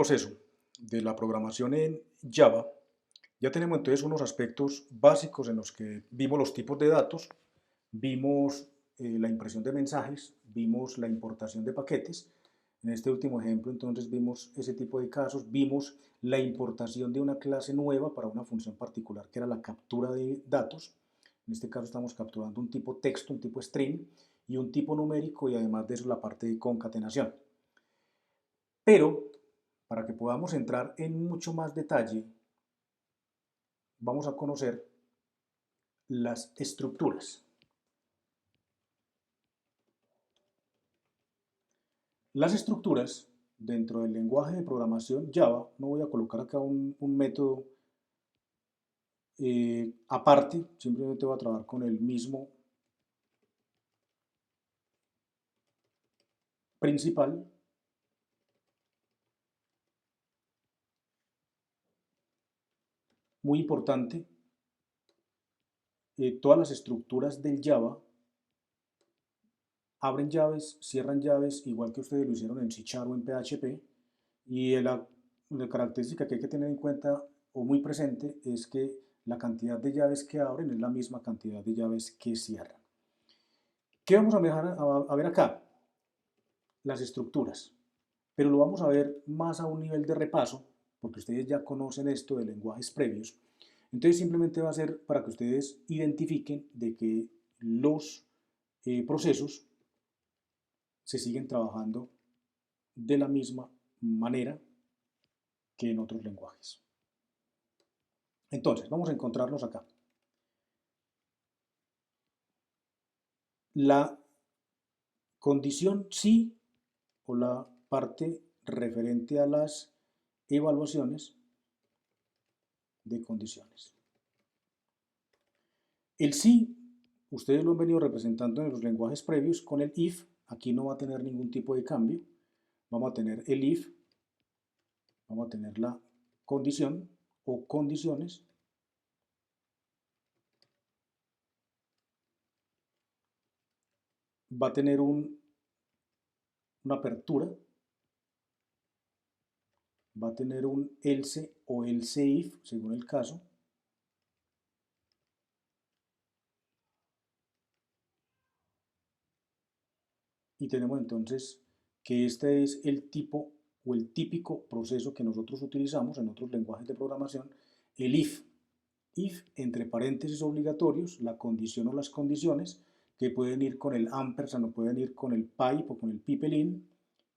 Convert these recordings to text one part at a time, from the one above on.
Proceso de la programación en Java, ya tenemos entonces unos aspectos básicos en los que vimos los tipos de datos, vimos la impresión de mensajes, vimos la importación de paquetes. En este último ejemplo, entonces, vimos ese tipo de casos, vimos la importación de una clase nueva para una función particular, que era la captura de datos. En este caso estamos capturando un tipo texto, un tipo string y un tipo numérico, y además de eso la parte de concatenación. Pero, para que podamos entrar en mucho más detalle, vamos a conocer las estructuras. Las estructuras dentro del lenguaje de programación Java, no voy a colocar acá un método aparte, simplemente voy a trabajar con el mismo principal. Muy importante, todas las estructuras del Java abren llaves, cierran llaves, igual que ustedes lo hicieron en C# o en PHP, y la característica que hay que tener en cuenta o muy presente es que la cantidad de llaves que abren es la misma cantidad de llaves que cierran. ¿Qué vamos a ver acá? Las estructuras, pero lo vamos a ver más a un nivel de repaso, porque ustedes ya conocen esto de lenguajes previos. Entonces simplemente va a ser para que ustedes identifiquen de que los procesos se siguen trabajando de la misma manera que en otros lenguajes. Entonces, vamos a encontrarnos acá. La condición sí, o la parte referente a las evaluaciones de condiciones. El sí, ustedes lo han venido representando en los lenguajes previos con el if. Aquí no va a tener ningún tipo de cambio. Vamos a tener el if, vamos a tener la condición o condiciones, va a tener una apertura, va a tener un else o else if, según el caso. Y tenemos entonces que este es el tipo o el típico proceso que nosotros utilizamos en otros lenguajes de programación, el if. If, entre paréntesis obligatorios, la condición o las condiciones, que pueden ir con el ampersand o pueden ir con el pipe o con el pipeline.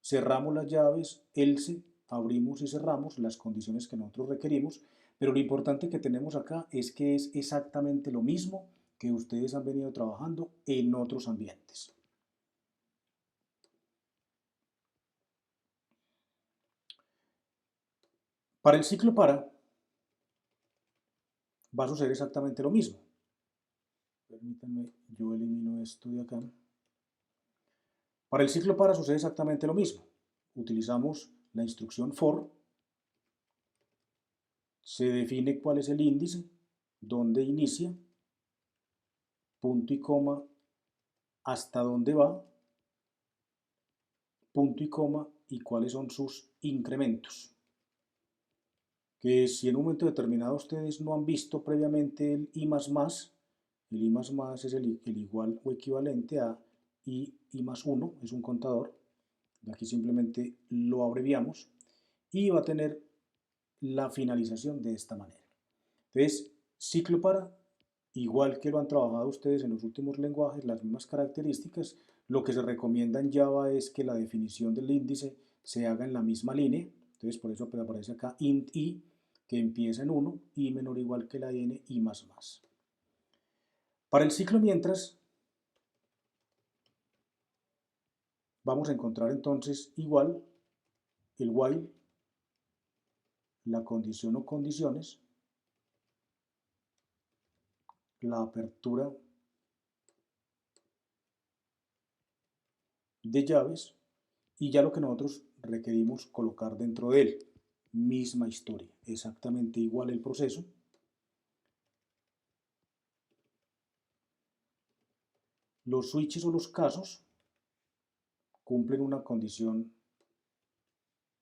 Cerramos las llaves, else, abrimos y cerramos las condiciones que nosotros requerimos, pero lo importante que tenemos acá es que es exactamente lo mismo que ustedes han venido trabajando en otros ambientes. Para el ciclo para va a suceder exactamente lo mismo. Permítanme, yo elimino esto de acá. Para el ciclo para sucede exactamente lo mismo. Utilizamos la instrucción for, se define cuál es el índice, dónde inicia, punto y coma, hasta dónde va, punto y coma, y cuáles son sus incrementos. Que si en un momento determinado ustedes no han visto previamente el i++, el i++ es el igual o equivalente a i más 1, es un contador, aquí simplemente lo abreviamos, y va a tener la finalización de esta manera. Entonces, ciclo para, igual que lo han trabajado ustedes en los últimos lenguajes, las mismas características. Lo que se recomienda en Java es que la definición del índice se haga en la misma línea. Entonces, por eso aparece acá int i, que empieza en 1, i menor o igual que la n, i más más. Para el ciclo mientras, vamos a encontrar entonces igual el while, la condición o condiciones, la apertura de llaves y ya lo que nosotros requerimos colocar dentro de él. Misma historia, exactamente igual el proceso. Los switches o los casos cumplen una condición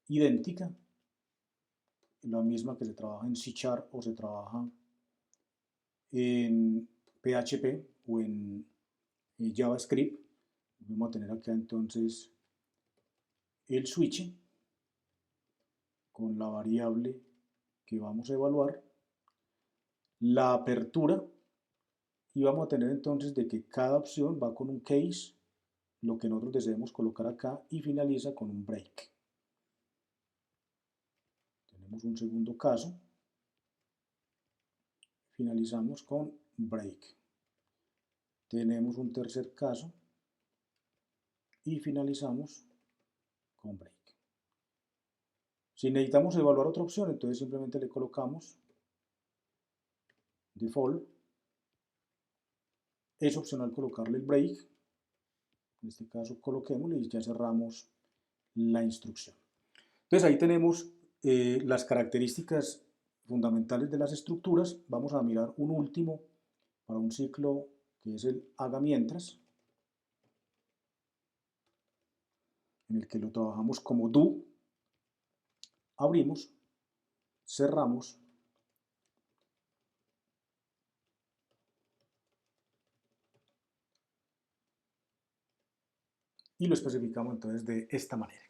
idéntica, la misma que se trabaja en C# o se trabaja en PHP o en JavaScript. Vamos a tener acá entonces el switch con la variable que vamos a evaluar, la apertura, y vamos a tener entonces de que cada opción va con un case, lo que nosotros deseemos colocar acá, y finaliza con un break. Tenemos un segundo caso, finalizamos con break. Tenemos un tercer caso y finalizamos con break. Si necesitamos evaluar otra opción, entonces simplemente le colocamos default. Es opcional colocarle el break. En este caso coloquémosle y ya cerramos la instrucción. Entonces ahí tenemos las características fundamentales de las estructuras. Vamos a mirar un último para un ciclo que es el haga mientras, en el que lo trabajamos como do. Abrimos, cerramos y lo especificamos entonces de esta manera.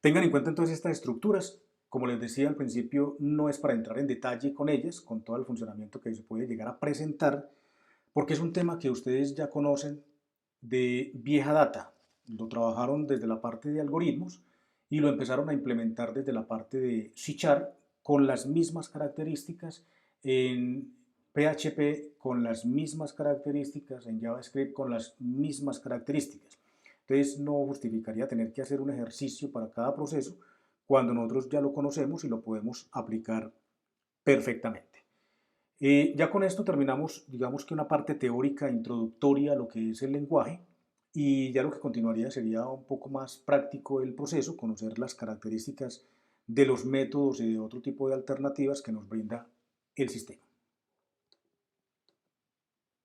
Tengan en cuenta entonces estas estructuras. Como les decía al principio, no es para entrar en detalle con ellas, con todo el funcionamiento que se puede llegar a presentar, porque es un tema que ustedes ya conocen de vieja data. Lo trabajaron desde la parte de algoritmos y lo empezaron a implementar desde la parte de C# con las mismas características, en PHP con las mismas características, en JavaScript con las mismas características. Entonces no justificaría tener que hacer un ejercicio para cada proceso cuando nosotros ya lo conocemos y lo podemos aplicar perfectamente. Ya con esto terminamos, digamos que una parte teórica introductoria a lo que es el lenguaje, y ya lo que continuaría sería un poco más práctico el proceso, conocer las características de los métodos y de otro tipo de alternativas que nos brinda el sistema.